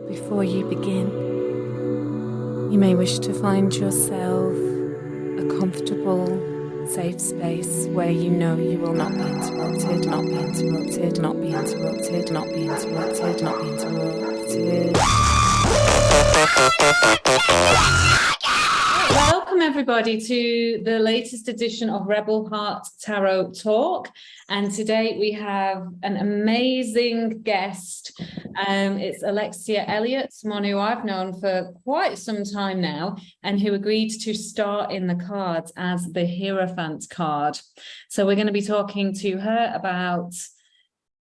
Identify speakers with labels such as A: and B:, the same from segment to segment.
A: Before you begin, you may wish to find yourself a comfortable, safe space where you know you will not be interrupted, not be interrupted, not be interrupted, not be interrupted, not be interrupted. Welcome everybody to the latest edition of RebelHeart Tarot Talk, and today we have an amazing guest. It's Alexia Elliot, someone who I've known for quite some time now, and who agreed to star in the cards as the Hierophant card. So we're going to be talking to her about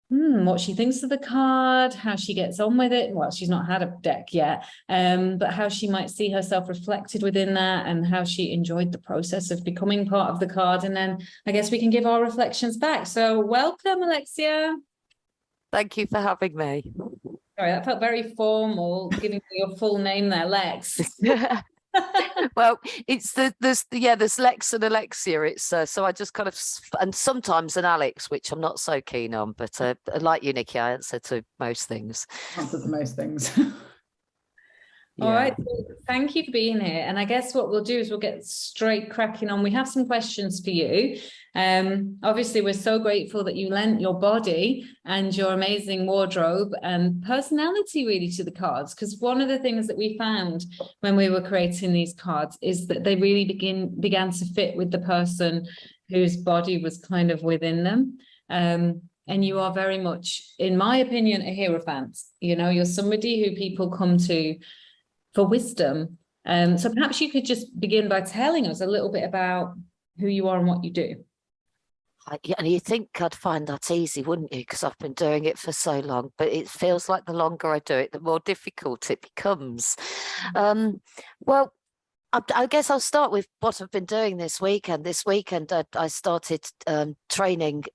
A: what she thinks of the card, how she gets on with it. Well, she's not had a deck yet, but how she might see herself reflected within that, and how she enjoyed the process of becoming part of the card. And then I guess we can give our reflections back. So welcome, Alexia.
B: Thank you for having me.
A: Sorry, that felt very formal, giving me your full name there, Lex.
B: Well, it's there's Lex and Alexia. It's so I just kind of, and sometimes an Alex, which I'm not so keen on, but like you, Niki, I answer to most things.
C: Answer to most things.
A: All right, so thank you for being here. And I guess what we'll do is we'll get straight cracking on. We have some questions for you. Obviously, we're so grateful that you lent your body and your amazing wardrobe and personality really to the cards, because one of the things that we found when we were creating these cards is that they really began to fit with the person whose body was kind of within them. And you are very much, in my opinion, a Hierophant. You know, you're somebody who people come to for wisdom. So perhaps you could just begin by telling us a little bit about who you are and what you do.
B: And you think I'd find that easy, wouldn't you? Because I've been doing it for so long, but it feels like the longer I do it, the more difficult it becomes. Well, I guess I'll start with what I've been doing this weekend. This weekend, I started training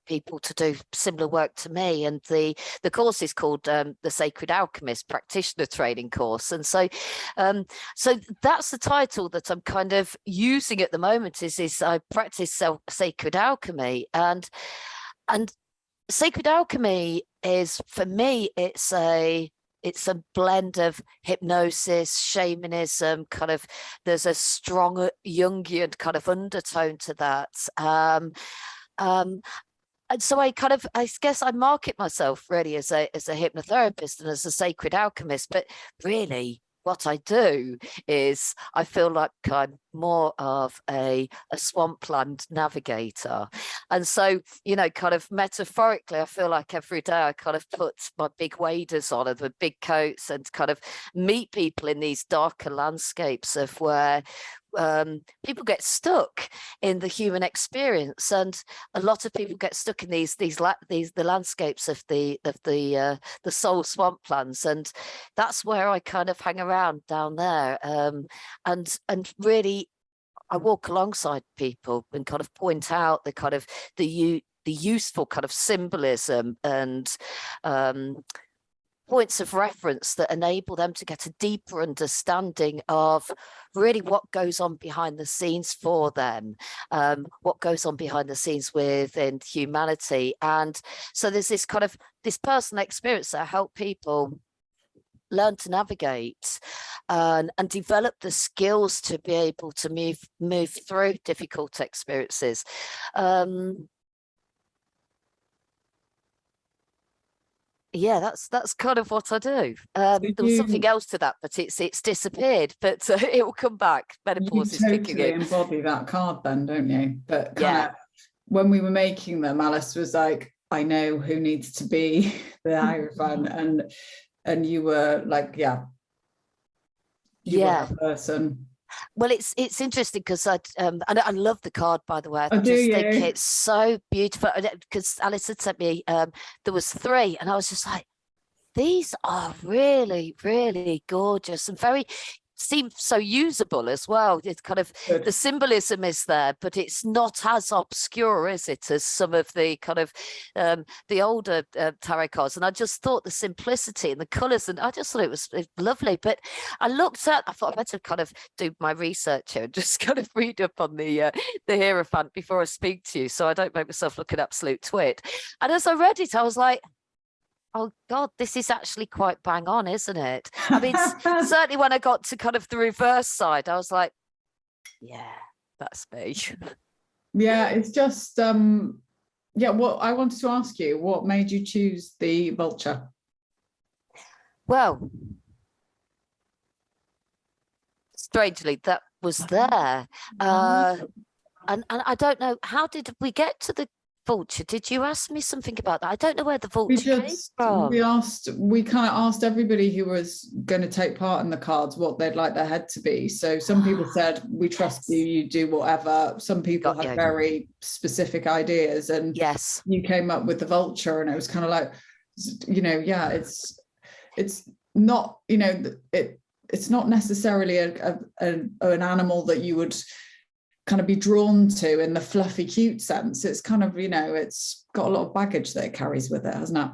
B: people to do similar work to me, and the course is called the Sacred Alchemist Practitioner Training Course. And so that's the title that I'm kind of using at the moment. Is I practice sacred alchemy, and sacred alchemy is, for me, it's a blend of hypnosis, shamanism, kind of, there's a strong Jungian kind of undertone to that. And so I guess I market myself really as a hypnotherapist and as a sacred alchemist, but really what I do is I feel like I'm more of a swampland navigator. And so, you know, kind of metaphorically, I feel like every day I kind of put my big waders on and the big coats and kind of meet people in these darker landscapes of where people get stuck in the human experience, and a lot of people get stuck in the landscapes of the soul swamplands, and that's where I kind of hang around down there, and really I walk alongside people and kind of point out the kind of the useful kind of symbolism and points of reference that enable them to get a deeper understanding of really what goes on behind the scenes for them, what goes on behind the scenes within humanity. And so there's this kind of this personal experience that help people learn to navigate and develop the skills to be able to move through difficult experiences. Yeah, that's kind of what I do. There was something else to that, but it's disappeared. But it will come back. Menopause is kicking in.
C: You totally embody that card, then, don't you? But kind of, when we were making them, Alice was like, "I know who needs to be the Hierophant," and you were like, "Yeah, you were that person."
B: Well, it's interesting because I love the card, by the way.
C: I just
B: think it's so beautiful, because Alice had sent me there was 3, and I was just like, these are really, really gorgeous and very seem so usable as well. It's kind of the symbolism is there, but it's not as obscure, is it, as some of the kind of the older tarot cards. And I just thought the simplicity and the colors, and I just thought it was lovely. But I thought I better kind of do my research here and just kind of read up on the Hierophant before I speak to you, so I don't make myself look an absolute twit. And as I read it, I was like, oh God, this is actually quite bang on, isn't it? I mean, certainly when I got to kind of the reverse side, I was like, yeah, that's me.
C: Yeah, it's just, yeah, what I wanted to ask you, what made you choose the vulture?
B: Well, strangely, that was there. And I don't know, how did we get to the vulture? Did you ask me something about that? I don't know where the vulture came from.
C: We kind of asked everybody who was going to take part in the cards what they'd like their head to be. So some people said, we trust you, you do whatever. Some people had very specific ideas, and
B: yes,
C: you came up with the vulture, and it was kind of like, you know, yeah, it's not, you know, it's not necessarily an animal that you would kind of be drawn to in the fluffy cute sense. It's kind of, you know, it's got a lot of baggage that it carries with it, hasn't it?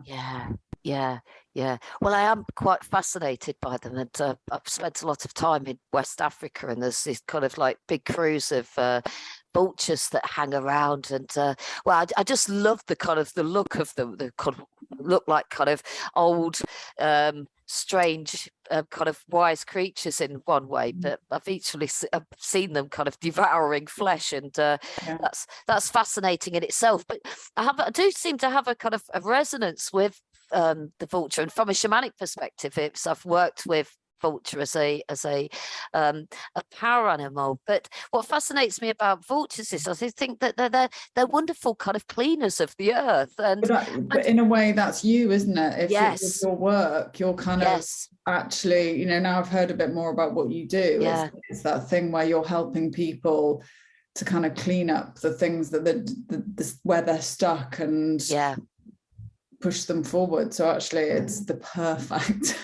B: Yeah. Well, I am quite fascinated by them, and I've spent a lot of time in West Africa, and there's this kind of like big crews of vultures that hang around, and well, I just love the kind of the look of them. They kind of look like kind of old strange kind of wise creatures in one way, but I've seen them kind of devouring flesh, and that's fascinating in itself. But I do seem to have a kind of a resonance with the vulture, and from a shamanic perspective, I've worked with vulture as a power animal. But what fascinates me about vultures is I think that they're wonderful kind of cleaners of the earth, and
C: but in a way that's you, isn't it? If
B: yes,
C: it's your work, you're kind of actually, you know, now I've heard a bit more about what you do. It's that thing where you're helping people to kind of clean up the things that where they're stuck, and push them forward. So actually it's the perfect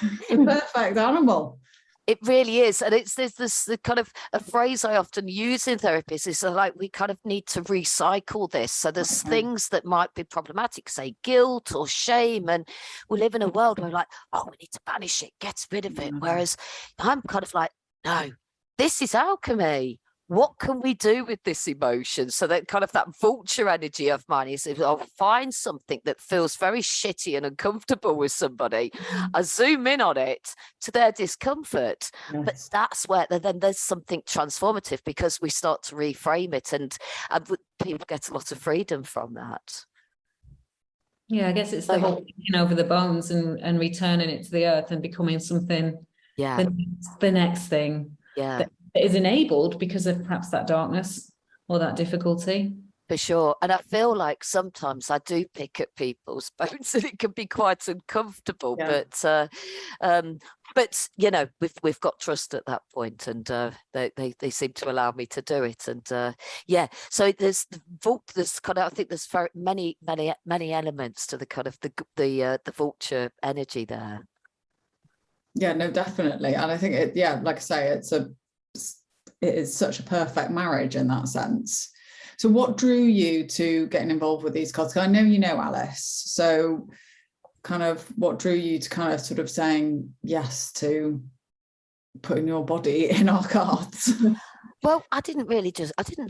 C: animal.
B: It really is. And there's this the kind of a phrase I often use in therapies is like, we kind of need to recycle this. So there's things that might be problematic, say guilt or shame, and we live in a world where we're like, oh, we need to banish it, get rid of it. Whereas I'm kind of like, no, this is alchemy. What can we do with this emotion? So that kind of that vulture energy of mine is, if I'll find something that feels very shitty and uncomfortable with somebody, I zoom in on it to their discomfort. But that's where then there's something transformative, because we start to reframe it, and people get a lot of freedom from that.
A: Yeah, I guess it's the whole taking over the bones and returning it to the earth and becoming something, the next thing. That is enabled because of perhaps that darkness or that difficulty.
B: For sure. And I feel like sometimes I do pick at people's bones, and it can be quite uncomfortable. But you know, we've got trust at that point, and they seem to allow me to do it. And so there's kind of, I think there's very many elements to the kind of the vulture energy there.
C: Yeah, no, definitely. And I think like I say, it is such a perfect marriage in that sense. So what drew you to getting involved with these cards? Because I know you know Alice, so kind of what drew you to kind of sort of saying yes to putting your body in our cards?
B: Well, I didn't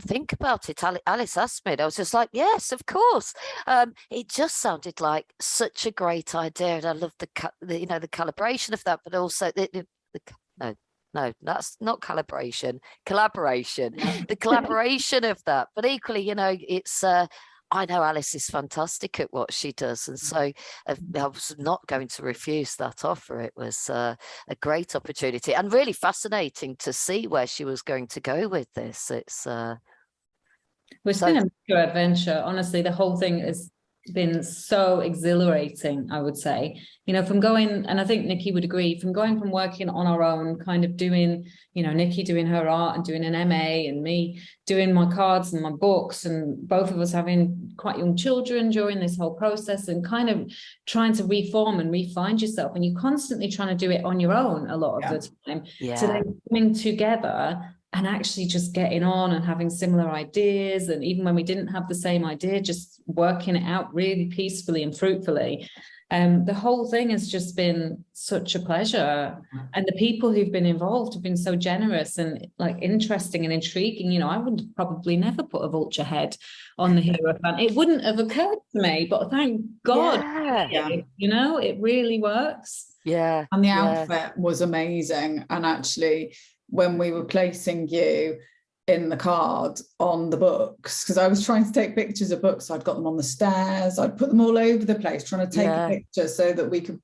B: think about it. Alice asked me, and I was just like, yes, of course. It just sounded like such a great idea, and I love the calibration of that, but also no, that's not calibration, collaboration, the collaboration of that. But equally, you know, it's, I know Alice is fantastic at what she does. And so I was not going to refuse that offer. It was a great opportunity, and really fascinating to see where she was going to go with this. It's been
A: a major adventure. Honestly, the whole thing has been so exhilarating, I would say, you know, from going, and I think Niki would agree, from going from working on our own, kind of doing, you know, Niki doing her art and doing an MA, and me doing my cards and my books, and both of us having quite young children during this whole process, and kind of trying to reform and re-find yourself, and you're constantly trying to do it on your own a lot of the time. So then coming together and actually just getting on and having similar ideas, and even when we didn't have the same idea, just working it out really peacefully and fruitfully. The whole thing has just been such a pleasure. And the people who've been involved have been so generous and like interesting and intriguing. You know, I would probably never put a vulture head on the Hierophant. It wouldn't have occurred to me, but thank God, you know, it really works.
B: Yeah.
C: And the outfit was amazing. And actually, when we were placing you in the card on the books, because I was trying to take pictures of books, I'd got them on the stairs, I'd put them all over the place, trying to take a picture so that we could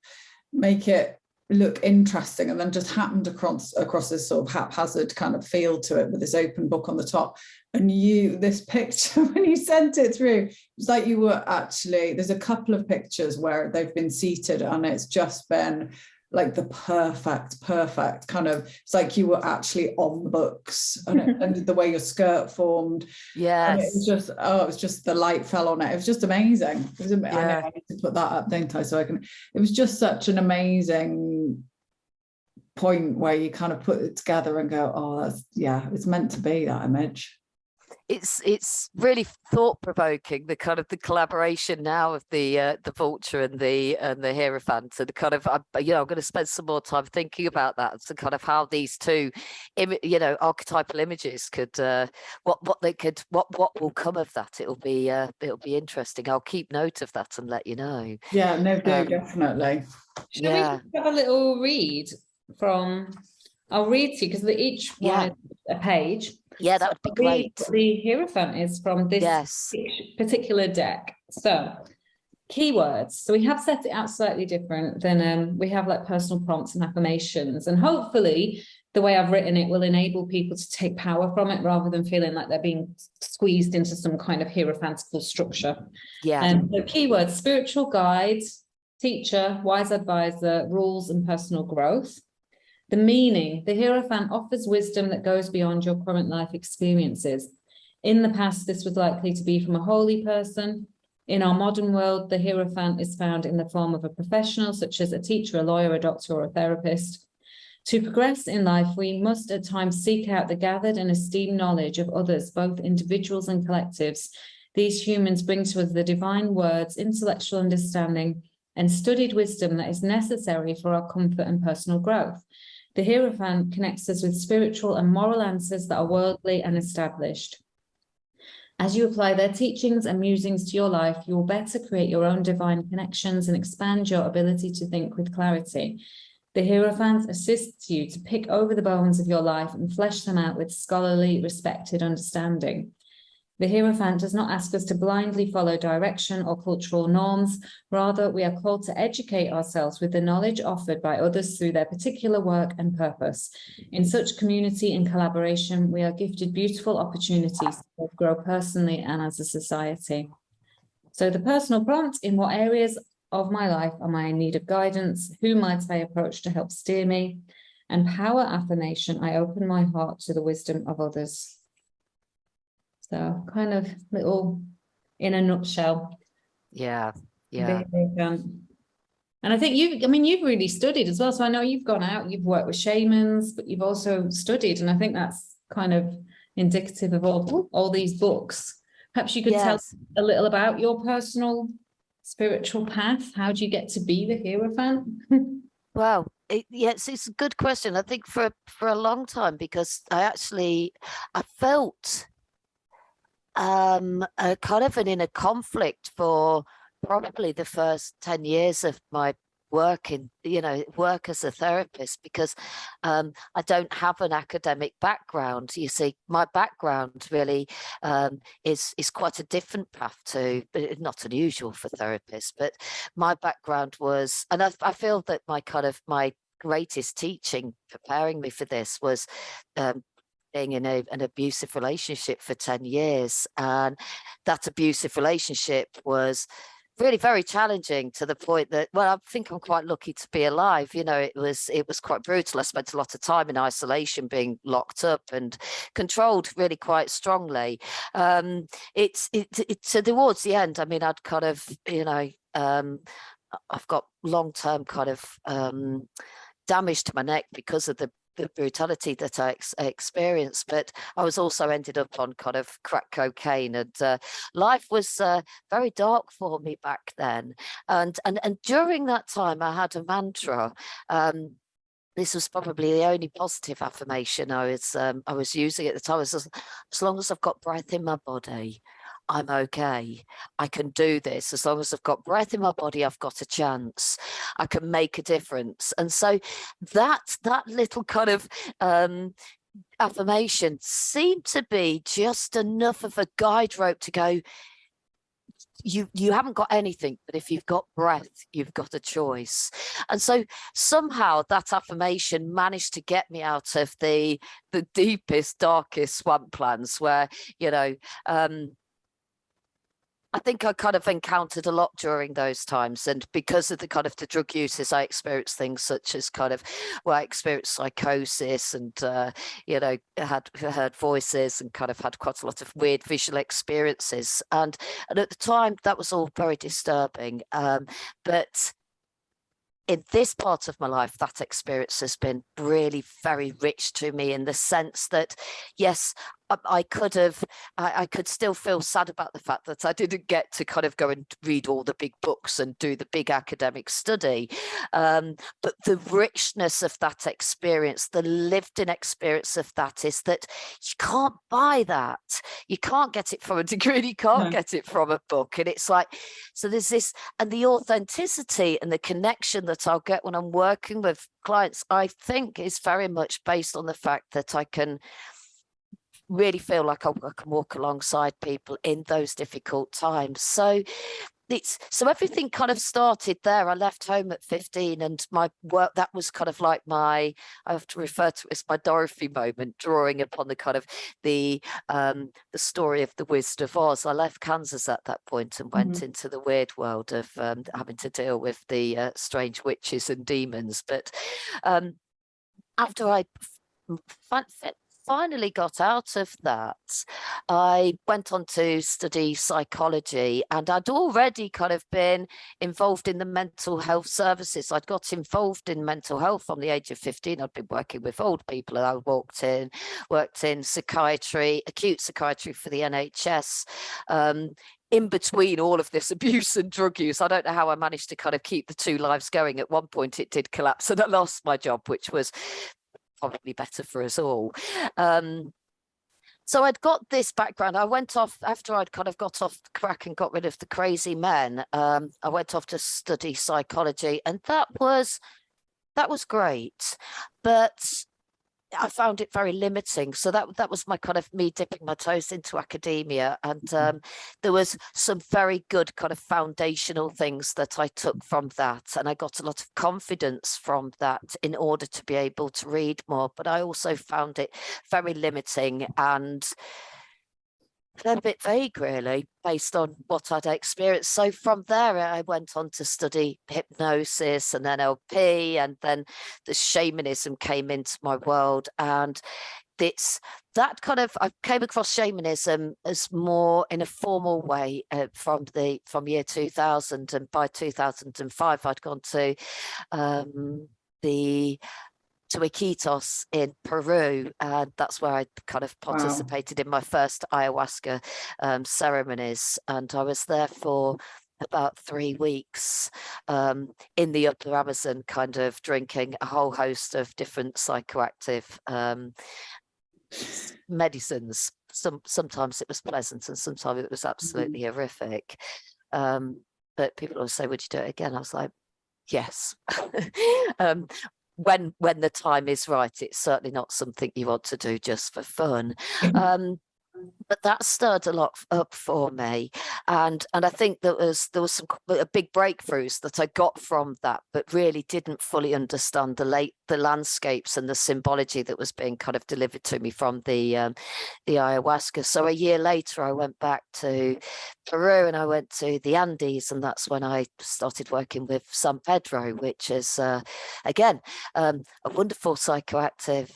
C: make it look interesting, and then just happened across this sort of haphazard kind of feel to it with this open book on the top. And this picture, when you sent it through, it was like you were actually, there's a couple of pictures where they've been seated and it's just been like the perfect kind of, it's like you were actually on the books, and the way your skirt formed. And it was just, it was just, the light fell on it. It was just amazing. It was, I know I need to put that up, don't I? So I can, it was just such an amazing point where you kind of put it together and go, oh, that's, it's meant to be that image.
B: It's really thought-provoking, the kind of the collaboration now of the vulture and the Hierophant, and kind of, I'm going to spend some more time thinking about that, so kind of how these two archetypal images could what will come of that. It'll be interesting. I'll keep note of that and let you know.
C: Definitely.
A: Should we have a little read from, I'll read to you because each one is a page.
B: Yeah, that would be great.
A: The Hierophant is from this particular deck. So, keywords. So we have set it out slightly different than we have like personal prompts and affirmations. And hopefully the way I've written it will enable people to take power from it rather than feeling like they're being squeezed into some kind of hierophantical structure. So keywords: spiritual guides, teacher, wise advisor, rules, and personal growth. The meaning: the Hierophant offers wisdom that goes beyond your current life experiences. In the past, this was likely to be from a holy person. In our modern world, the Hierophant is found in the form of a professional, such as a teacher, a lawyer, a doctor, or a therapist. To progress in life, we must at times seek out the gathered and esteemed knowledge of others, both individuals and collectives. These humans bring to us the divine words, intellectual understanding, and studied wisdom that is necessary for our comfort and personal growth. The Hierophant connects us with spiritual and moral answers that are worldly and established. As you apply their teachings and musings to your life, you will better create your own divine connections and expand your ability to think with clarity. The Hierophant assists you to pick over the bones of your life and flesh them out with scholarly, respected understanding. The Hierophant does not ask us to blindly follow direction or cultural norms. Rather, we are called to educate ourselves with the knowledge offered by others through their particular work and purpose. In such community and collaboration, we are gifted beautiful opportunities to grow personally and as a society. So the personal prompt: in what areas of my life am I in need of guidance? Who might I approach to help steer me? And power affirmation: I open my heart to the wisdom of others. So kind of little in a nutshell.
B: And
A: I think you've really studied as well. So I know you've gone out, you've worked with shamans, but you've also studied. And I think that's kind of indicative of all these books. Perhaps you could tell us a little about your personal spiritual path. How do you get to be the Hierophant?
B: Well, it's a good question. I think for a long time, because I felt kind of an inner conflict for probably the first 10 years of my work as a therapist, because I don't have an academic background. You see, my background really is quite a different path to, but not unusual for therapists. But my background was, and I feel that my greatest teaching preparing me for this was being in an abusive relationship for 10 years. And that abusive relationship was really very challenging, to the point that, well, I think I'm quite lucky to be alive. It was quite brutal. I spent a lot of time in isolation, being locked up and controlled really quite strongly. So towards the end, I mean, I'd kind of, I've got long-term kind of damage to my neck because of the the brutality that I experienced, but I was also ended up on kind of crack cocaine, and life was very dark for me back then. And during that time, I had a mantra. This was probably the only positive affirmation I was using at the time. Was as long as I've got breath in my body, I'm okay. I can do this. As long as I've got breath in my body, I've got a chance. I can make a difference. And so that little kind of affirmation seemed to be just enough of a guide rope to go, you haven't got anything, but if you've got breath, you've got a choice. And so somehow that affirmation managed to get me out of the deepest, darkest swamp lands where, you know, I think I kind of encountered a lot during those times, and because of the kind of the drug uses, I experienced things such as kind of, well, I experienced psychosis, and you know, had heard voices and kind of had quite a lot of weird visual experiences, and at the time that was all very disturbing. But in this part of my life, that experience has been really very rich to me, in the sense that, yes, I could still feel sad about the fact that I didn't get to kind of go and read all the big books and do the big academic study. But the richness of that experience, the lived in experience of that, is that you can't buy that. You can't get it from a degree, you can't get it from a book. And it's like, so there's this, and the authenticity and the connection that I'll get when I'm working with clients, I think is very much based on the fact that I can really feel like I can walk alongside people in those difficult times. So everything kind of started there. I left home at 15, and my work, that was kind of like I have to refer to it as my Dorothy moment, drawing upon the kind of the story of the Wizard of Oz. I left Kansas at that point and went into the weird world of having to deal with the strange witches and demons. But after I finally got out of that, I went on to study psychology, and I'd already kind of been involved in the mental health services. I'd got involved in mental health from the age of 15. I'd been working with old people, and I worked in psychiatry, acute psychiatry for the NHS. In between all of this abuse and drug use, I don't know how I managed to kind of keep the two lives going. At one point it did collapse, and I lost my job, which was probably better for us all. So I'd got this background. I went off, after I'd kind of got off the crack and got rid of the crazy men, I went off to study psychology, and that was great, but I found it very limiting. So that was my kind of me dipping my toes into academia, and there was some very good kind of foundational things that I took from that, and I got a lot of confidence from that in order to be able to read more. But I also found it very limiting and a bit vague, really, based on what I'd experienced. So from there, I went on to study hypnosis and NLP, and then the shamanism came into my world. And that kind of, I came across shamanism as more in a formal way from year 2000, and by 2005 I'd gone to Iquitos in Peru, and that's where I kind of participated in my first ayahuasca ceremonies, and I was there for about 3 weeks in the upper Amazon, kind of drinking a whole host of different psychoactive medicines. Sometimes it was pleasant and sometimes it was absolutely horrific, but people always say, would you do it again? I was like, yes. When the time is right. It's certainly not something you want to do just for fun. But that stirred a lot up for me, and I think there was some big breakthroughs that I got from that, but really didn't fully understand the landscapes and the symbology that was being kind of delivered to me from the ayahuasca. So a year later, I went back to Peru and I went to the Andes, and that's when I started working with San Pedro, which is again a wonderful psychoactive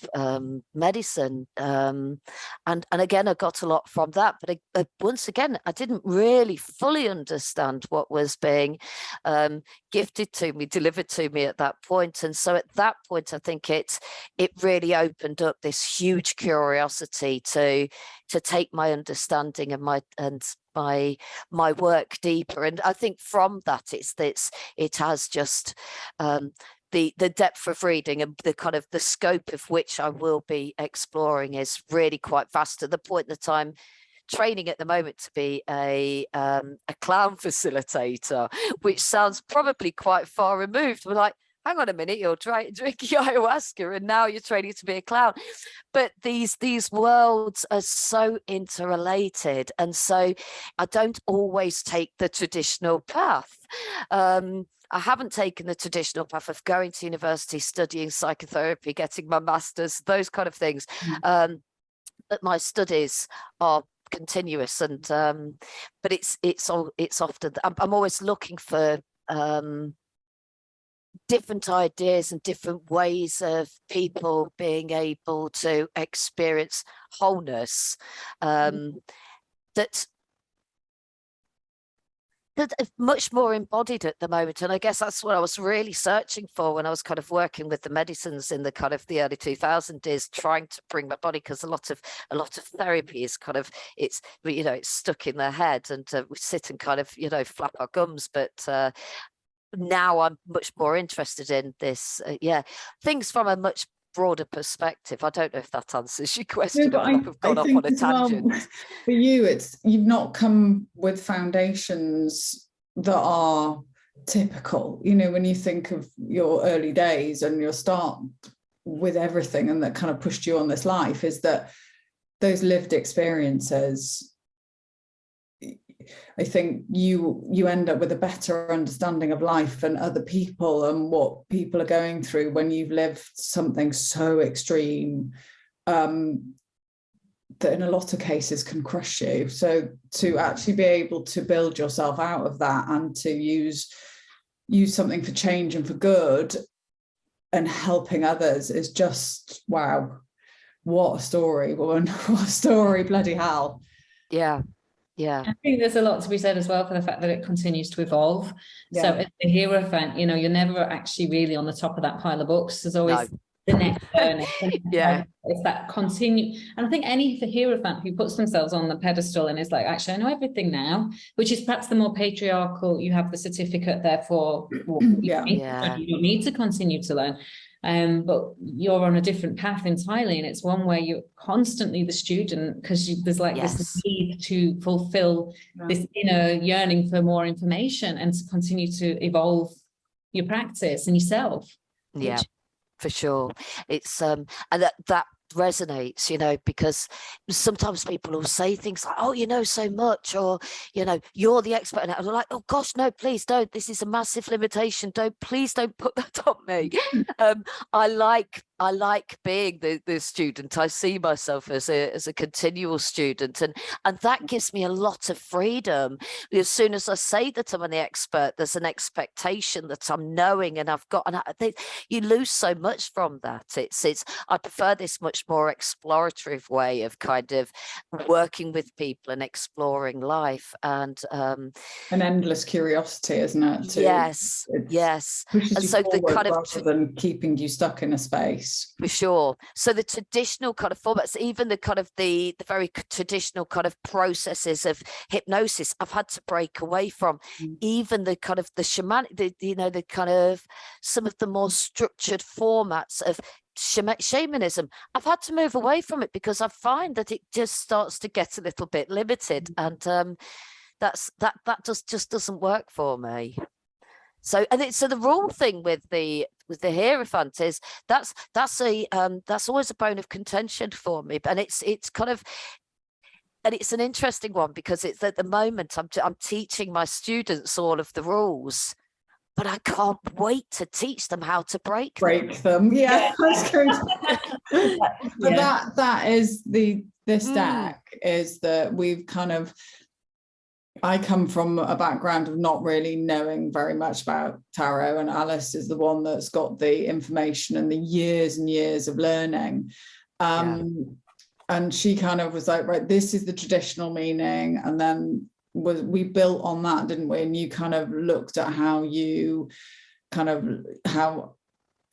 B: medicine, and again I got a lot got from that. But once again, I didn't really fully understand what was being gifted to me, delivered to me at that point. And so at that point, I think it really opened up this huge curiosity to take my understanding and my work deeper. And I think from that, it has just the depth of reading and the kind of the scope of which I will be exploring is really quite vast, to the point that I'm training at the moment to be a clown facilitator, which sounds probably quite far removed. We're like, hang on a minute, you're drinking ayahuasca and now you're training to be a clown. But these worlds are so interrelated, and so I don't always take the traditional path. I haven't taken the traditional path of going to university, studying psychotherapy, getting my master's, those kind of things. But my studies are continuous, and but it's often I'm always looking for different ideas and different ways of people being able to experience wholeness, that are much more embodied at the moment. And I guess that's what I was really searching for when I was kind of working with the medicines in the kind of the early 2000s, is trying to bring my body, because a lot of therapy is kind of, it's stuck in their head, and we sit and kind of flap our gums. But now I'm much more interested in this things from a much broader perspective. I don't know if that answers your question.
C: No,
B: I've gone off on a tangent.
C: For you, you've not come with foundations that are typical. When you think of your early days and your start with everything, and that kind of pushed you on this life, is that those lived experiences, I think you end up with a better understanding of life and other people and what people are going through when you've lived something so extreme, that in a lot of cases can crush you. So to actually be able to build yourself out of that and to use something for change and for good and helping others is just, wow, what a story, woman. What a story, bloody hell.
B: Yeah.
A: I think there's a lot to be said as well for the fact that it continues to evolve. So as the Hierophant, you're never actually really on the top of that pile of books. There's always the next learning. It's that continue. And I think any Hierophant who puts themselves on the pedestal and is like, actually, I know everything now, which is perhaps the more patriarchal, you have the certificate, therefore you don't need to continue to learn. But you're on a different path entirely, and it's one where you're constantly the student, because there's like this need to fulfill this inner yearning for more information and to continue to evolve your practice and yourself.
B: Yeah, for sure. It's and that resonates, because sometimes people will say things like, oh, you know so much, or you're the expert, and I'm like, oh gosh, no, please don't, this is a massive limitation, please don't put that on me. I like being the student. I see myself as a continual student, and that gives me a lot of freedom. As soon as I say that I'm an expert, there's an expectation that I'm knowing, and I've got, and you lose so much from that. It's I prefer this much more exploratory way of kind of working with people and exploring life, and an
C: endless curiosity, isn't it?
B: Yes. And so the kind of,
C: rather than keeping you stuck in a space.
B: for sure. So the traditional kind of formats, even the kind of the very traditional kind of processes of hypnosis, I've had to break away from. Even the kind of the shamanic, the kind of some of the more structured formats of shamanism, I've had to move away from it, because I find that it just starts to get a little bit limited, and that just doesn't work for me. So the rule thing with the Hierophant is that's always a bone of contention for me, and it's kind of, and it's an interesting one, because it's at the moment I'm teaching my students all of the rules, but I can't wait to teach them how to break them.
C: Yeah. But that is this deck is that we've kind of, I come from a background of not really knowing very much about tarot, and Alice is the one that's got the information and the years and years of learning. and she kind of was like, right, this is the traditional meaning, and then we built on that, didn't we? And you kind of looked at how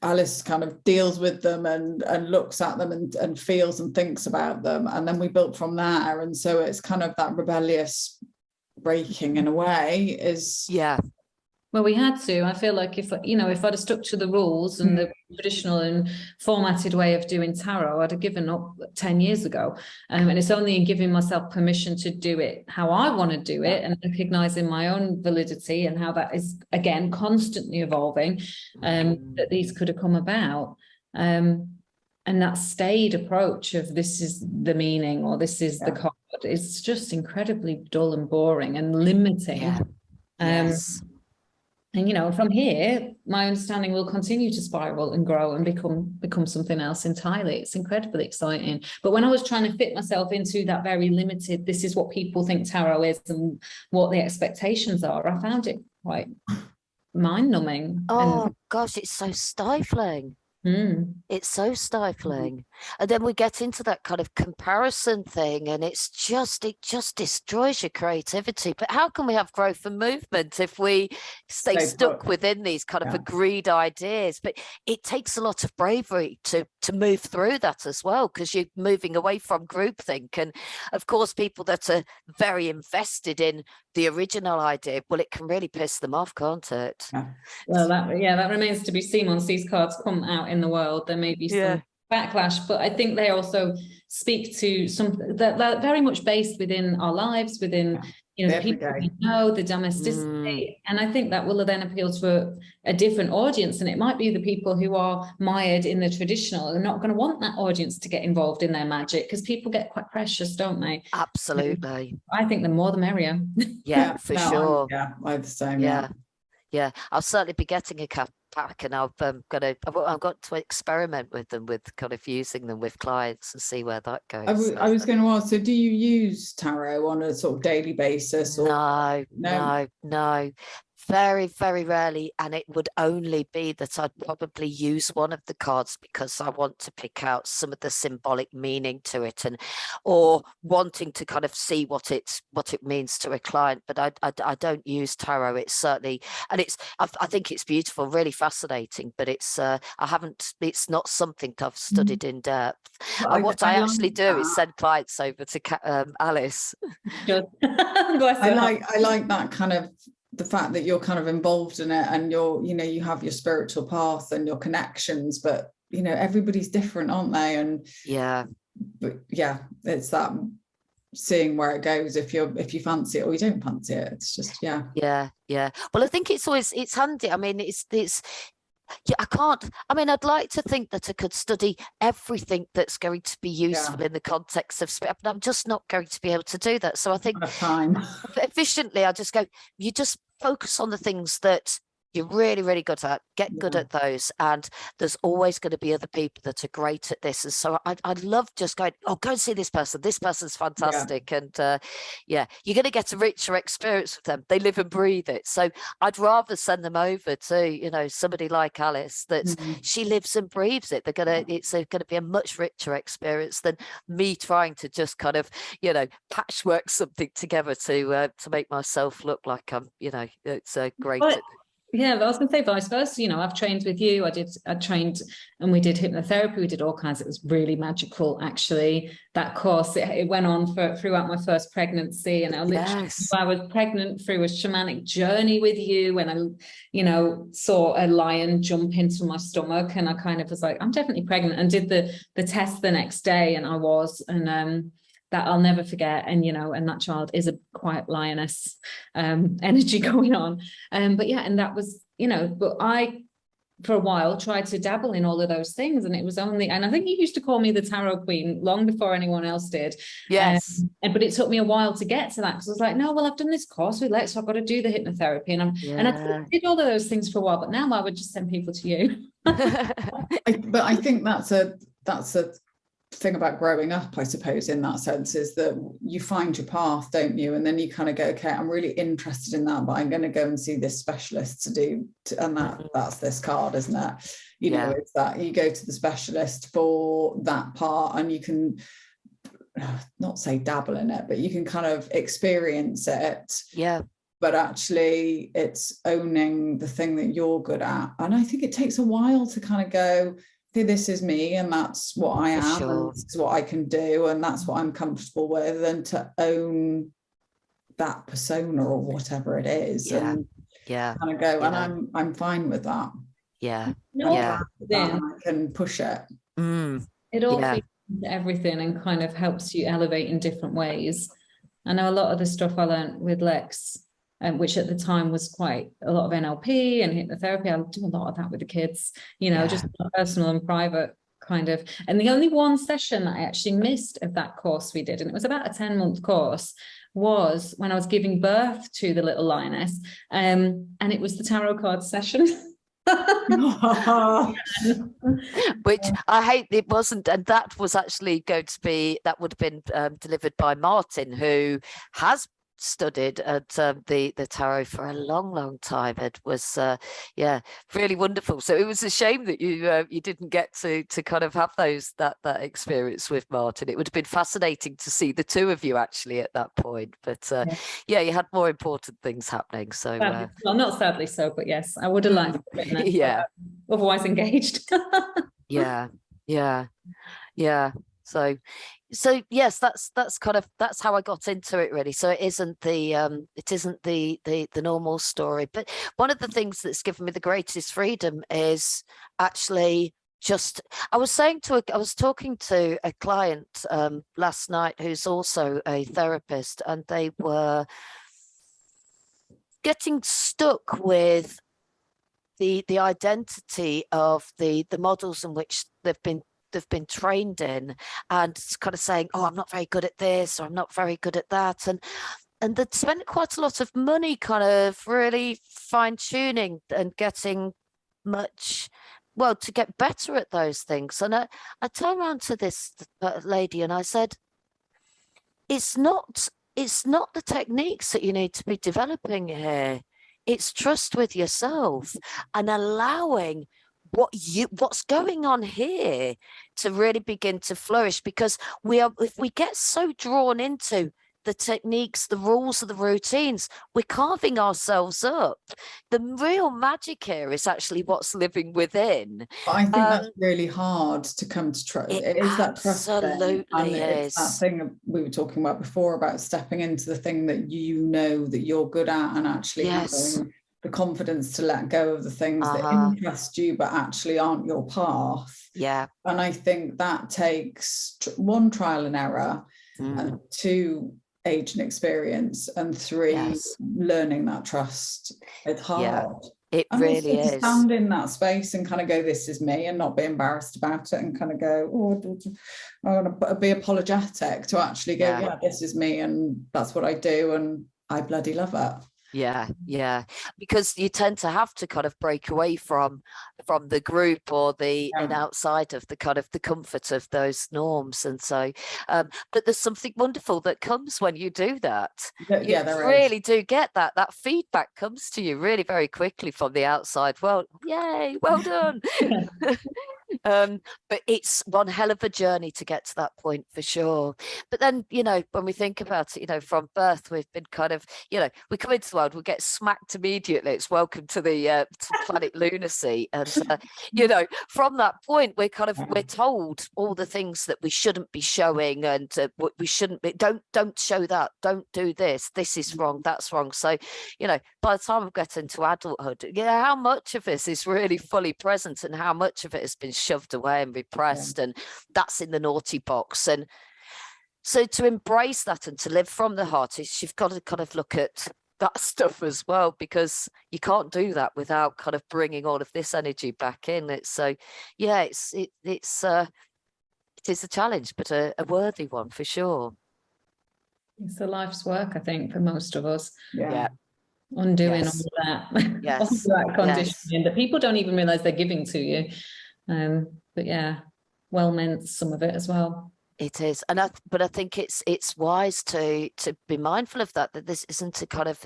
C: Alice kind of deals with them and looks at them and feels and thinks about them, and then we built from there. And so it's kind of that rebellious breaking in a way is
A: well, we had to. I feel like if I'd have stuck to the rules and the traditional and formatted way of doing tarot, I'd have given up 10 years ago. And it's only in giving myself permission to do it how I want to do it, and recognizing my own validity and how that is, again, constantly evolving, that these could have come about. And that staid approach of this is the meaning or this is the card, it's just incredibly dull and boring and limiting. And, from here, my understanding will continue to spiral and grow and become something else entirely. It's incredibly exciting. But when I was trying to fit myself into that very limited, this is what people think tarot is and what the expectations are, I found it quite mind-numbing.
B: Oh, gosh, it's so stifling. It's so stifling. And then we get into that kind of comparison thing, and it just destroys your creativity. But how can we have growth and movement if we stay stuck within these kind of agreed ideas? But it takes a lot of bravery to move through that as well, because you're moving away from groupthink. And of course, people that are very invested in the original idea, well, it can really piss them off, can't it?
A: Well, that remains to be seen once these cards come out in the world. There may be some backlash, but I think they also speak to something that very much based within our lives, within the people we know, the domesticity, and I think that will then appeal to a different audience. And it might be the people who are mired in the traditional and not going to want that audience to get involved in their magic, because people get quite precious, don't they?
B: Absolutely.
A: I think the more the merrier.
B: For sure.
C: I'm the same.
B: I'll certainly be getting a pack, and I've got to experiment with them, with kind of using them with clients and see where that goes.
C: I was going to ask, so do you use tarot on a sort of daily basis? Or
B: No. Very, very rarely, and it would only be that I'd probably use one of the cards because I want to pick out some of the symbolic meaning to it, or wanting to kind of see what it means to a client. But I don't use tarot. It's certainly, and I think it's beautiful, really fascinating. But it's not something I've studied in depth. And what I actually do is send clients over to Alice.
C: I like that kind of, the fact that you're kind of involved in it, and you have your spiritual path and your connections, but everybody's different, aren't they? And it's that seeing where it goes, if you fancy it or you don't fancy it. It's just well, I think it's handy. I mean, I'd like to think that I could study everything that's going to be useful in the context of spirit, but I'm just not going to be able to do that. So I think efficiently, I just go, you just focus on the things that you're really, really good at, get good at those. And there's always going to be other people that are great at this. And so I'd love just going, go and see this person. This person's fantastic. And you're going to get a richer experience with them. They live and breathe it. So I'd rather send them over to, somebody like Alice, that she lives and breathes it. It's going to be a much richer experience than me trying to just kind of, patchwork something together to make myself look like I'm, it's a great.
A: Yeah, I was going to say vice versa. I've trained with you. I trained and we did hypnotherapy. We did all kinds. It was really magical, actually. That course, it went on throughout my first pregnancy. And I was pregnant through a shamanic journey with you. And I, saw a lion jump into my stomach. And I kind of was like, I'm definitely pregnant, and did the test the next day. And I was, and that I'll never forget. And, and that child is a quiet lioness energy going on. And that was, but I, for a while, tried to dabble in all of those things. And it was only, and I think you used to call me the tarot queen long before anyone else did.
B: Yes.
A: But it took me a while to get to that, because I was like, no, well, I've done this course with Lex, so I've got to do the hypnotherapy. And I did all of those things for a while, but now I would just send people to you.
C: But I think that's a thing about growing up, I suppose, in that sense, is that you find your path, don't you? And then you kind of go, okay, I'm really interested in that, but I'm going to go and see this specialist and that's this card, isn't it? It's that you go to the specialist for that part, and you can not say dabble in it, but you can kind of experience it.
B: Yeah.
C: But actually it's owning the thing that you're good at. And I think it takes a while to kind of go, okay, this is me and that's what I am, and this is what I can do, and that's what I'm comfortable with, and to own that persona or whatever it is. And kind of go, and I'm fine with that. I can push it.
A: It all feeds into everything and kind of helps you elevate in different ways. I know a lot of the stuff I learned with Lex, which at the time was quite a lot of NLP and hypnotherapy. I do a lot of that with the kids, you know, just personal and private kind of. And the only one session that I actually missed of that course we did, and it was about a 10-month course, was when I was giving birth to the little lioness. And it was the tarot card session.
B: Which I hate it wasn't, and that was actually going to be, that would have been delivered by Martin, who has studied at the tarot for a long time. It was really wonderful. So it was a shame that you didn't get to kind of have that experience with Martin. It would have been fascinating to see the two of you actually at that point, but you had more important things happening. So
A: well, not sadly so, but yes, I would have liked to otherwise engaged. So yes, that's kind of, that's how I got into it really. So it isn't the normal story, but one of the things that's given me the greatest freedom is actually just, I was talking to a client last night who's also a therapist, and they were getting stuck with the identity of the models in which they've been trained in, and kind of saying, oh, I'm not very good at this, or I'm not very good at that, and they'd spent quite a lot of money kind of really fine-tuning and getting to get better at those things. And I turned around to this lady and I said, it's not the techniques that you need to be developing here, it's trust with yourself and allowing what's going on here to really begin to flourish. Because if we get so drawn into the techniques, the rules of the routines, we're carving ourselves up. The real magic here is actually what's living within.
C: I think that's really hard to come to trust. It is that trust thing.
B: Absolutely is.
C: It's that thing we were talking about before, about stepping into the thing that you know that you're good at, and actually having the confidence to let go of the things that interest you but actually aren't your path. And I think that takes one, trial and error, and two, age and experience, and three, learning that trust. It's hard.
B: It really is.
C: To stand in that space and kind of go, this is me, and not be embarrassed about it, and kind of go, I want to be apologetic, to actually go, this is me, and that's what I do, and I bloody love it. Because you tend to have to kind of break away from the group or and outside of the kind of the comfort of those norms. And so but there's something wonderful that comes when you do that. You really do get that feedback comes to you really very quickly from the outside world. Yay, well done. But it's one hell of a journey to get to that point, for sure. But then, when we think about it, from birth, we've been kind of, we come into the world, we get smacked immediately. It's welcome to the planet lunacy. And, from that point, we're told all the things that we shouldn't be showing, and what we shouldn't be, don't show that, don't do this is wrong, that's wrong. So, by the time we get into adulthood, how much of this is really fully present, and how much of it has been shoved away and repressed, and that's in the naughty box. And so to embrace that and to live from the heart, you've got to kind of look at that stuff as well, because you can't do that without kind of bringing all of this energy back in. It is a challenge, but a worthy one for sure.
A: It's a life's work, I think, for most of us.
C: Undoing
A: all that, all that conditioning that people don't even realize they're giving to you. But well meant, some of it as well.
B: It is, but I think it's wise to be mindful of that this isn't a kind of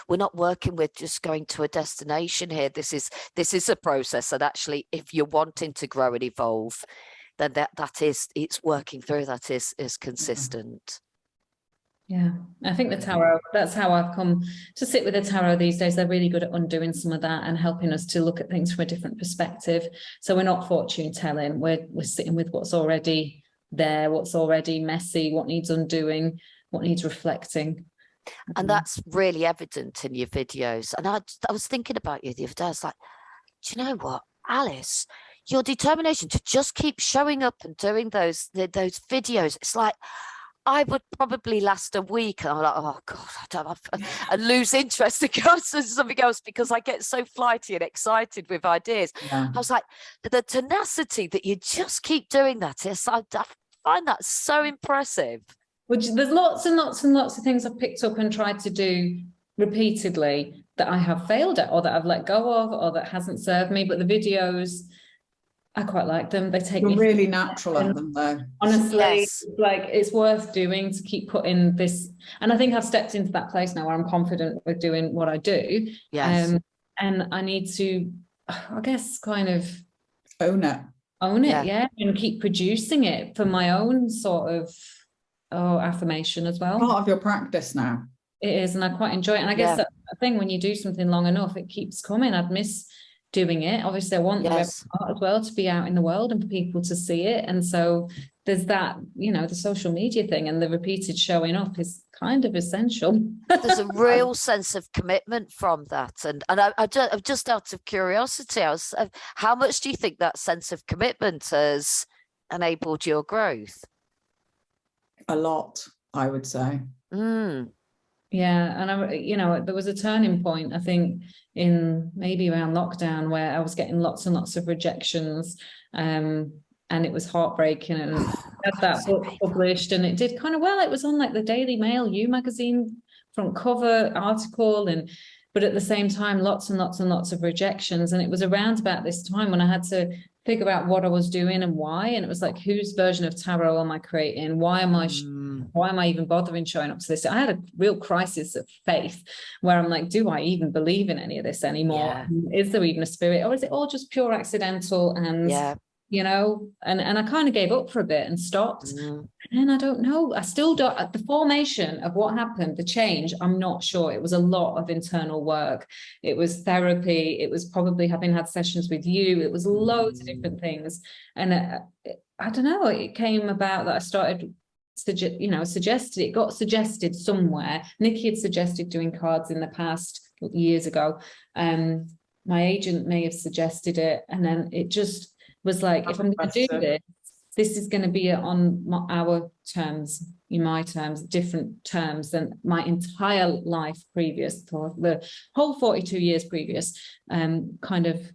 B: we're not working with just going to a destination here. This is a process, and actually, if you're wanting to grow and evolve, then it's working through, that is consistent.
A: Yeah, I think the tarot, that's how I've come to sit with the tarot these days. They're really good at undoing some of that and helping us to look at things from a different perspective. So we're not fortune telling, we're sitting with what's already there, what's already messy, what needs undoing, what needs reflecting.
B: And that's really evident in your videos. And I was thinking about you the other day. I was like, do you know what, Alice, your determination to just keep showing up and doing those videos, it's like, I would probably last a week and I'm like, oh God, I don't have, and lose interest and go to something else because I get so flighty and excited with ideas. Yeah. I was like, the tenacity that you just keep doing that, I find that so impressive.
A: Which there's lots and lots and lots of things I've picked up and tried to do repeatedly that I have failed at, or that I've let go of, or that hasn't served me. But the videos, I quite like them. They take me
C: really natural at them, though.
A: Honestly, yes. Like it's worth doing to keep putting this. And I think I've stepped into that place now where I'm confident with doing what I do.
B: Yes.
A: And I need to, I guess, kind of
C: own it,
A: yeah, and keep producing it for my own sort of affirmation as well.
C: Part of your practice now.
A: It is, and I quite enjoy it. And I guess that's the thing, when you do something long enough, it keeps coming. I'd miss doing it. Obviously, I want the RebelHeart as well to be out in the world and for people to see it. And so there's that, the social media thing, and the repeated showing up is kind of essential.
B: There's a real sense of commitment from that. And I just out of curiosity, how much do you think that sense of commitment has enabled your growth?
C: A lot, I would say.
A: Yeah, and there was a turning point, I think, in maybe around lockdown, where I was getting lots and lots of rejections, and it was heartbreaking. And I had that book published, and it did kind of well. It was on like the Daily Mail, You magazine front cover article, but at the same time, lots and lots and lots of rejections. And it was around about this time when I had to figure out what I was doing and why. And it was like, whose version of tarot am I creating? Why am I even bothering showing up to this? I had a real crisis of faith where I'm like, do I even believe in any of this anymore? Yeah. Is there even a spirit, or is it all just pure accidental? And and I kind of gave up for a bit and stopped. And I don't know, I still don't, at the formation of what happened, the change, I'm not sure. It was a lot of internal work. It was therapy. It was probably having had sessions with you. It was loads of different things. And I don't know, it came about that I started it got suggested somewhere. Niki had suggested doing cards in the past years ago. My agent may have suggested it, and then it just was like, if I'm going to do this is going to be on our terms, in my terms, different terms than my entire life previous, or the whole 42 years previous, kind of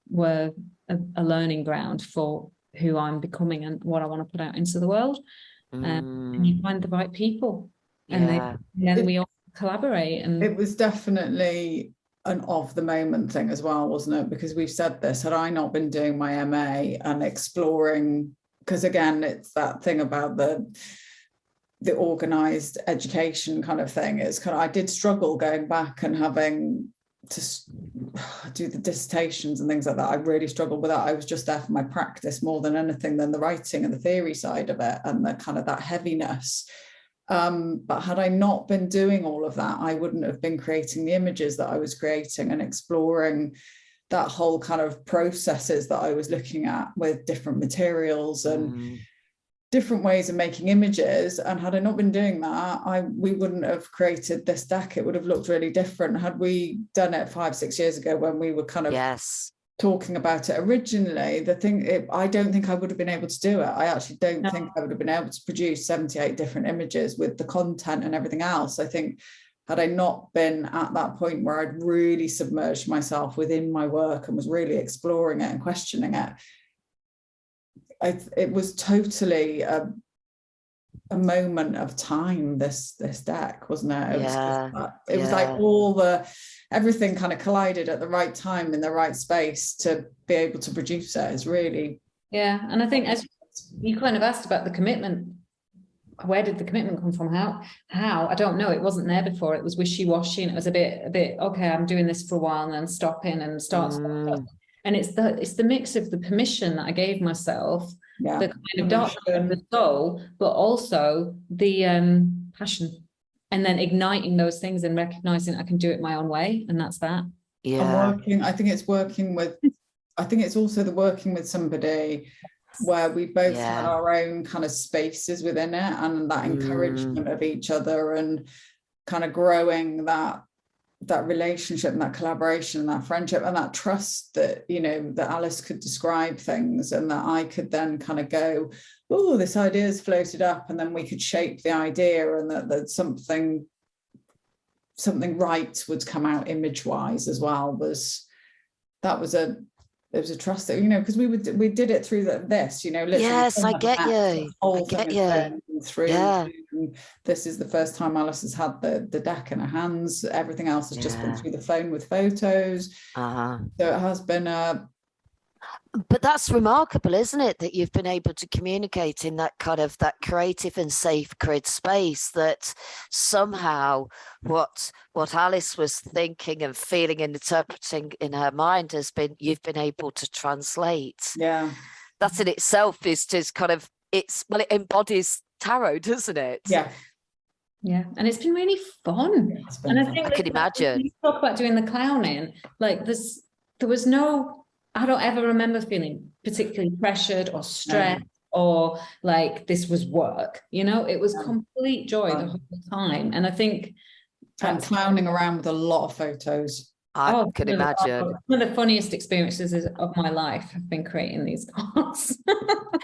A: were a learning ground for who I'm becoming and what I want to put out into the world. And you find the right people, and then we all collaborate. And
C: it was definitely an of the moment thing as well, wasn't it? Because we've said this, had I not been doing my MA and exploring, because again, it's that thing about the organized education kind of thing. It's kind of, I did struggle going back and having to do the dissertations and things like that. I really struggled with that. I was just there for my practice more than anything, than the writing and the theory side of it, and the kind of that heaviness. But had I not been doing all of that, I wouldn't have been creating the images that I was creating and exploring that whole kind of processes that I was looking at with different materials and different ways of making images. And had I not been doing that, we wouldn't have created this deck. It would have looked really different. Had we done it 5-6 years ago when we were kind of talking about it originally, I don't think I would have been able to do it. I actually don't think I would have been able to produce 78 different images with the content and everything else. I think had I not been at that point where I'd really submerged myself within my work and was really exploring it and questioning it, it was totally a moment of time, this deck, wasn't it? It was like everything kind of collided at the right time in the right space to be able to produce it. Is really
A: and I think, as you kind of asked about the commitment, where did the commitment come from? How I don't know. It wasn't there before. It was wishy-washy, and it was a bit okay, I'm doing this for a while and then stopping and start. And it's the mix of the permission that I gave myself, the kind of dark of the soul, but also the passion, and then igniting those things and recognizing I can do it my own way, and that's that.
B: Yeah.
C: I think it's also the working with somebody where we both had our own kind of spaces within it, and that encouragement of each other, and kind of growing that relationship and that collaboration and that friendship and that trust that, you know, that Alice could describe things and that I could then kind of go, oh, this idea has floated up, and then we could shape the idea, and that something right would come out image wise as well. There was a trust that, you know, because we did it through this, you know, literally.
B: Yes, I get you.
C: This is the first time Alice has had the deck in her hands. Everything else has just been through the phone with photos. So it has been
B: but that's remarkable, isn't it, that you've been able to communicate in that kind of that creative and sacred space, that somehow what Alice was thinking and feeling and interpreting in her mind you've been able to translate.
C: Yeah,
B: that in itself is just kind of, it embodies tarot, doesn't it?
C: Yeah,
A: and it's been really fun. And I think
B: I can imagine.
A: You talk about doing the clowning, like this, there was no, I don't ever remember feeling particularly pressured or stressed or like this was work, you know, it was complete joy the whole time. And I think
C: and clowning around with a lot of photos.
B: I can imagine.
A: One of the funniest experiences of my life have been creating these cards.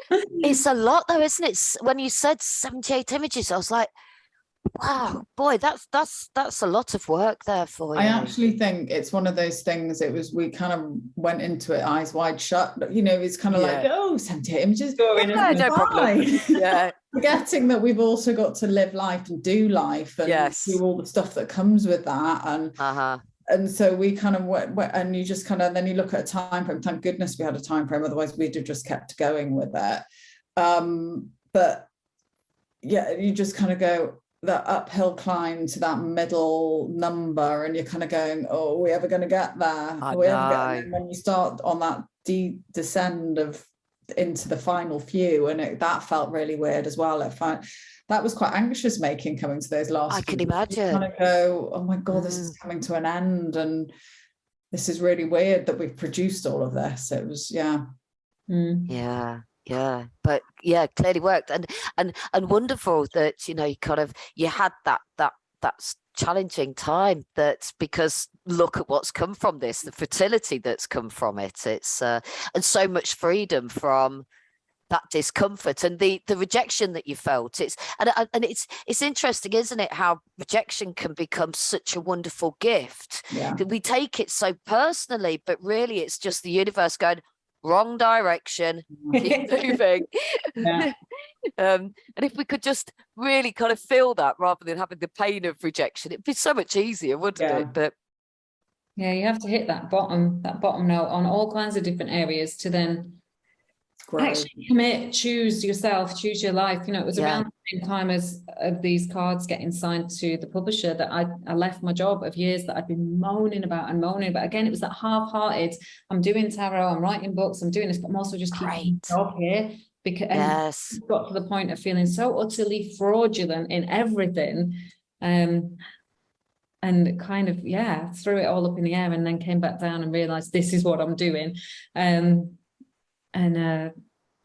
B: It's a lot though, isn't it? When you said 78 images, I was like, wow, boy, that's a lot of work there for you.
C: I actually think it's one of those things, we kind of went into it eyes wide shut, you know, it's kind of like, 78 images.
B: No problem. Yeah.
C: Forgetting that we've also got to live life and do life and do all the stuff that comes with that. And so we kind of went, and you just kind of, then you look at a time frame, thank goodness we had a time frame, otherwise we'd have just kept going with it. But yeah, you just kind of go, that uphill climb to that middle number, and you're kind of going, oh, are we ever going to get there? And when you start on that descend into the final few, and that felt really weird as well. That was quite anxious making, coming to those last.
B: I can imagine.
C: You kind of go, oh my God, this is coming to an end, and this is really weird that we've produced all of this. It was,
B: Yeah, but clearly worked, and wonderful that, you know, you had that challenging time, that because look at what's come from this, the fertility that's come from it. It's and so much freedom from that discomfort and the rejection that you felt. It's interesting, isn't it, how rejection can become such a wonderful gift. We take it so personally, but really it's just the universe going, wrong direction, keep moving. And if we could just really kind of feel that rather than having the pain of rejection, it'd be so much easier, wouldn't it? But
A: you have to hit that bottom note on all kinds of different areas to then actually commit, choose yourself, choose your life. You know, it was around the same time as of these cards getting signed to the publisher that I left my job of years that I'd been moaning about. Again, it was that half-hearted, I'm doing tarot, I'm writing books, I'm doing this, but I'm also just keeping my job here, because I got to the point of feeling so utterly fraudulent in everything, and kind of threw it all up in the air, and then came back down and realized this is what I'm doing, and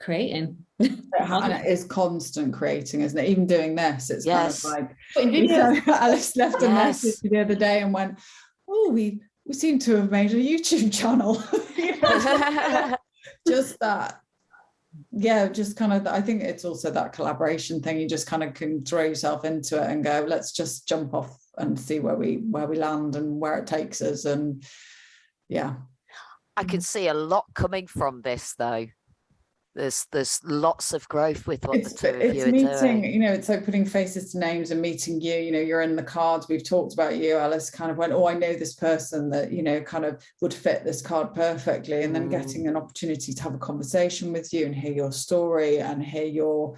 A: creating.
C: And it is constant creating, isn't it? Even doing this, it's kind of like Alice left a message the other day and went, oh, we seem to have made a YouTube channel. Just that, just kind of, I think it's also that collaboration thing. You just kind of can throw yourself into it and go, let's just jump off and see where we land and where it takes us. And
B: I can see a lot coming from this, though. There's lots of growth with what the two of you are doing.
C: You know, it's like putting faces to names and meeting you. You know, you're in the cards. We've talked about you. Alice kind of went, oh, I know this person that, you know, kind of would fit this card perfectly. And then getting an opportunity to have a conversation with you and hear your story and hear your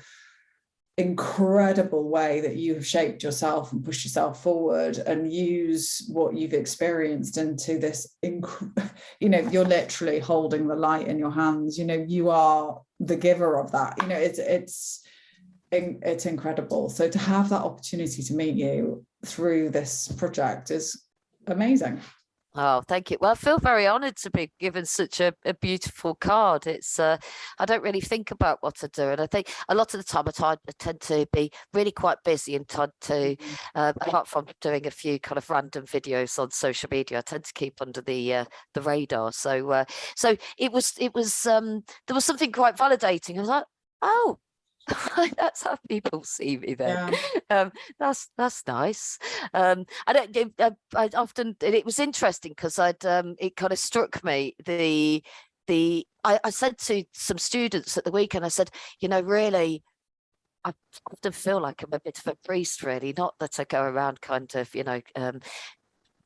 C: incredible way that you have shaped yourself and pushed yourself forward and use what you've experienced into this, you know, you're literally holding the light in your hands, you know, you are the giver of that, you know, it's incredible. So to have that opportunity to meet you through this project is amazing.
B: Oh, thank you. Well, I feel very honoured to be given such a beautiful card. It's I don't really think about what I do, and I think a lot of the time I tend to be really quite busy and tend to, apart from doing a few kind of random videos on social media, I tend to keep under the radar. So so it was there was something quite validating. I was like, oh. That's how people see me then. Yeah. That's nice. I often, it was interesting because it kind of struck me I said to some students at the weekend, I said, you know, really, I often feel like I'm a bit of a priest, really, not that I go around kind of, you know,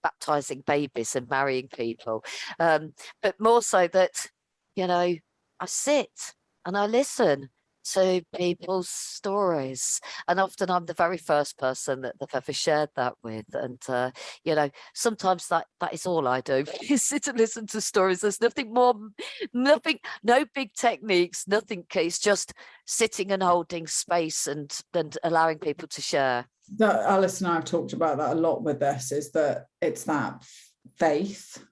B: baptizing babies and marrying people, but more so that, you know, I sit and I listen to people's stories, and often I'm the very first person that they've ever shared that with, and you know, sometimes that is all I do is sit and listen to stories. There's nothing more, no big techniques, nothing. It's just sitting and holding space and allowing people to share.
C: Alice and I have talked about that a lot with this, is that it's that faith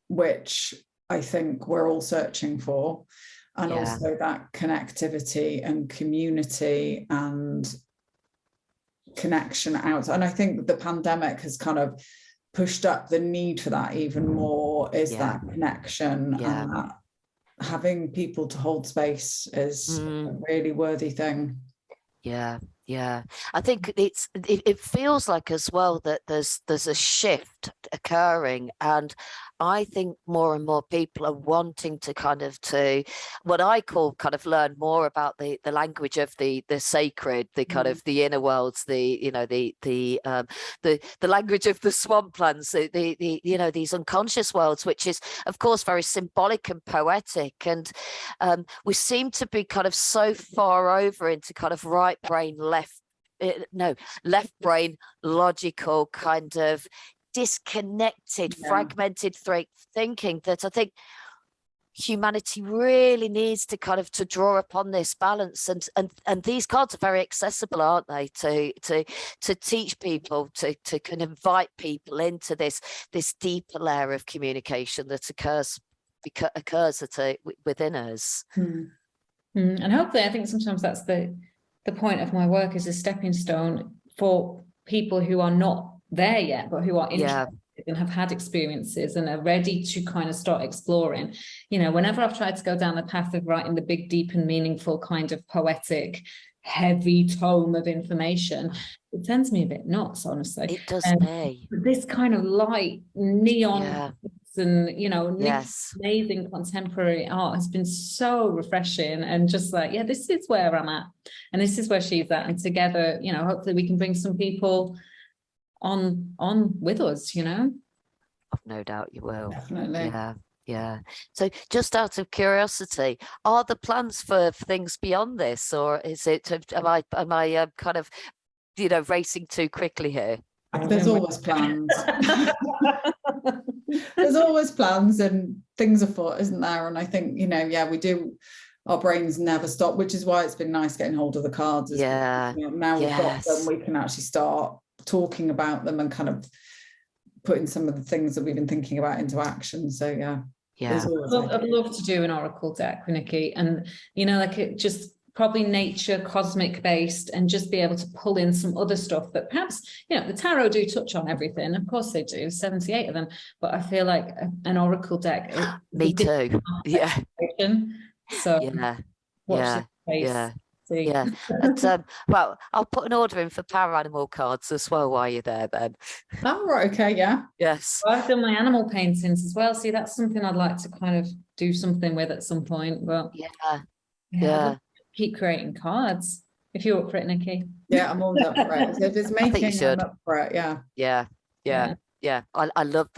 C: which I think we're all searching for. And also that connectivity and community and connection out. And I think the pandemic has kind of pushed up the need for that even more, is that connection, and that having people to hold space is a really worthy thing.
B: Yeah, I think it feels like as well that there's a shift occurring, and I think more and more people are wanting to kind of to what I call kind of learn more about the language of the sacred, the kind of the inner worlds, the you know the language of the swamplands, the you know, these unconscious worlds, which is of course very symbolic and poetic, and we seem to be kind of so far over into kind of right brain left brain logical kind of disconnected fragmented thinking, that I think humanity really needs to kind of to draw upon this balance, and these cards are very accessible, aren't they, to teach people to kind of invite people into this deeper layer of communication that occurs within us.
A: And hopefully, I think sometimes that's the point of my work, is a stepping stone for people who are not there yet, but who are interested and have had experiences and are ready to kind of start exploring. You know, whenever I've tried to go down the path of writing the big, deep and meaningful kind of poetic, heavy tome of information, it sends me a bit nuts, honestly.
B: It does me.
A: This kind of light neon and, you know, Niki's amazing contemporary art has been so refreshing, and just like, this is where I'm at and this is where she's at, and together, you know, hopefully we can bring some people on with us, you know.
B: I've no doubt you will.
C: Definitely.
B: Yeah. So just out of curiosity, are there plans for things beyond this, or is it, am I kind of, you know, racing too quickly here?
C: There's always plans. There's always plans and things afoot, isn't there? And I think, you know, we do, our brains never stop, which is why it's been nice getting hold of the cards. You know, now we've got them, we can actually start talking about them and kind of putting some of the things that we've been thinking about into action. So I'd love to do an oracle deck with Niki, and you know, like it just probably nature cosmic based, and just be able to pull in some other stuff that perhaps, you know, the tarot do touch on everything, of course they do, 78 of them, but I feel like an oracle deck
B: me too.
A: So watch this space.
B: And, well, I'll put an order in for power animal cards as well while you're there then.
C: Oh, right, okay,
B: yes.
A: Well, I've done my animal paintings as well. See, that's something I'd like to kind of do something with at some point. But keep creating cards if you're up for it, Niki.
C: Yeah, I'm always up for it. So if it's making, I'm up for it.
B: Yeah. I love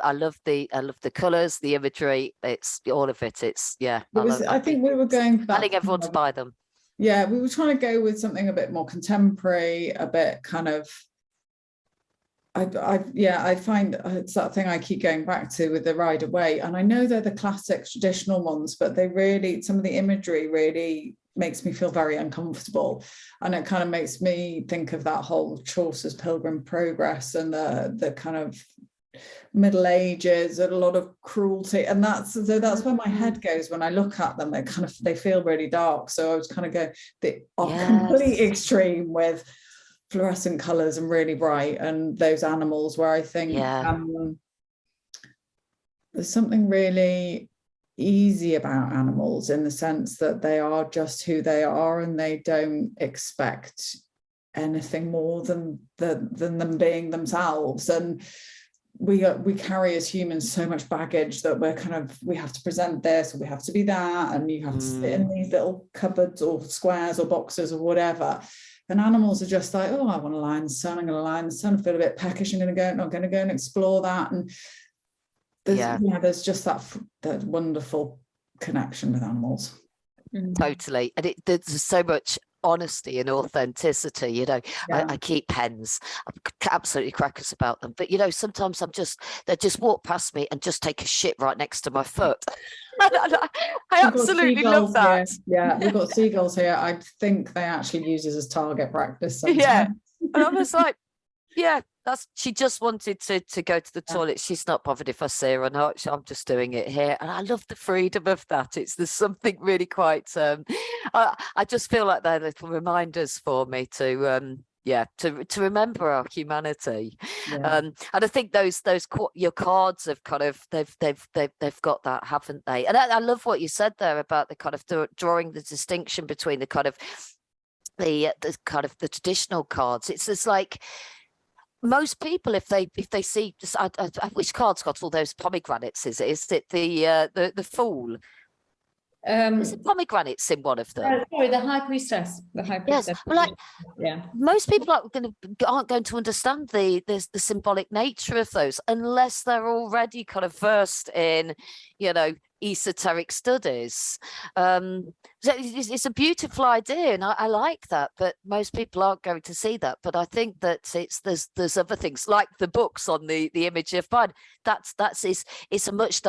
B: the colours, the imagery. It's all of it. It's
C: I think we were going for that.
B: Telling everyone to buy them.
C: Yeah, we were trying to go with something a bit more contemporary, a bit kind of, I find it's that thing I keep going back to with the Rider Waite, and I know they're the classic traditional ones, but they really, some of the imagery really makes me feel very uncomfortable, and it kind of makes me think of that whole Chaucer's Pilgrim Progress and the kind of Middle Ages and a lot of cruelty, and that's where my head goes when I look at them. They feel really dark, so I was kind of going the complete extreme with fluorescent colors and really bright, and those animals where I think there's something really easy about animals in the sense that they are just who they are, and they don't expect anything more than them being themselves. And we carry as humans so much baggage that we have to present this, or we have to be that, and you have to sit in these little cupboards or squares or boxes or whatever. And animals are just like, oh, I want to lie in the sun, I'm going to lie in the sun, I feel a bit peckish, I'm going to go and explore that. And there's just that wonderful connection with animals.
B: Totally. And there's so much honesty and authenticity, you know. I keep hens, I'm absolutely crackers about them, but you know, sometimes they just walk past me and just take a shit right next to my foot. I absolutely love that.
C: Yeah, we've got seagulls here. I think they actually use us as target practice sometimes.
B: Yeah, and I was like, yeah, she just wanted to go to the toilet. She's not bothered if I see her or not. I'm just doing it here, and I love the freedom of that. There's something really quite. I just feel like they're little reminders for me to remember our humanity. And I think those your cards have kind of they've got that, haven't they? And I love what you said there about the kind of drawing the distinction between the kind of the traditional cards. It's like most people, if they see, which card's got all those pomegranates? Is it the Fool? Is it pomegranates in one of them?
A: Sorry, the High Priestess. The High Priestess.
B: Yes, well, most people aren't going to understand the symbolic nature of those unless they're already kind of versed in, you know, esoteric studies. It's a beautiful idea, and I like that, but most people aren't going to see that. But I think that there's other things like the books on the image of mind. It's a much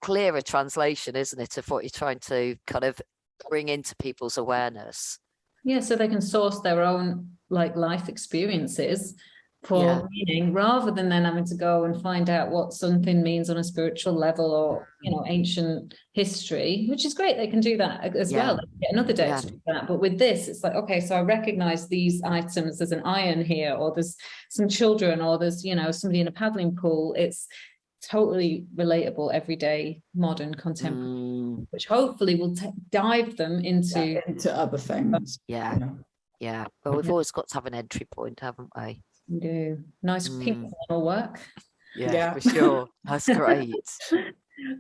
B: clearer translation, isn't it, of what you're trying to kind of bring into people's awareness.
A: Yeah, so they can source their own life experiences for meaning, rather than then having to go and find out what something means on a spiritual level, or, you know, ancient history, which is great. They can do that as well. They can get another day to do that. But with this, it's like, okay, so I recognize these items. There's an iron here, or there's some children, or there's, you know, somebody in a paddling pool. It's totally relatable, everyday, modern, contemporary, which hopefully will dive them into
C: other things.
B: Yeah. Well, we've always got to have an entry point, haven't we?
A: We do. Nice pink will work.
B: Yeah, for sure. That's great.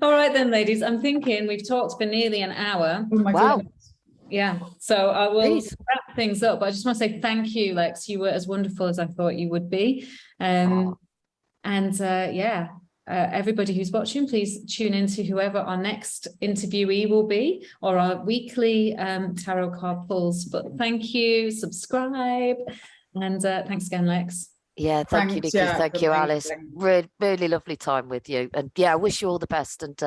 A: All right then, ladies. I'm thinking we've talked for nearly an hour.
C: Oh my goodness.
A: Yeah. So I will wrap things up. But I just want to say thank you, Lex. You were as wonderful as I thought you would be. Everybody who's watching, please tune into whoever our next interviewee will be, or our weekly tarot card pulls. But thank you, subscribe, and thanks again, Lex.
B: Yeah, thank you, Niki. Thank you, Alice. Really lovely time with you. And I wish you all the best. And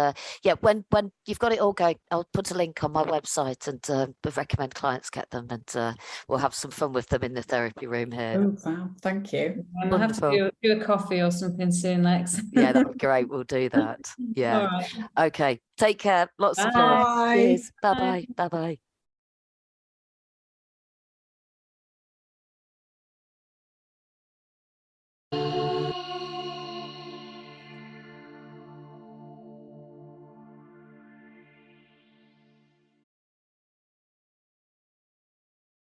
B: when you've got it all going, I'll put a link on my website, and recommend clients get them, and we'll have some fun with them in the therapy room here.
C: Oh, wow. Thank you.
A: We'll have to do a coffee or something soon, Lex.
B: Yeah, that'd be great. We'll do that. Yeah. All right. Okay. Take care. Lots of love.
C: Bye.
B: Bye-bye. Bye-bye.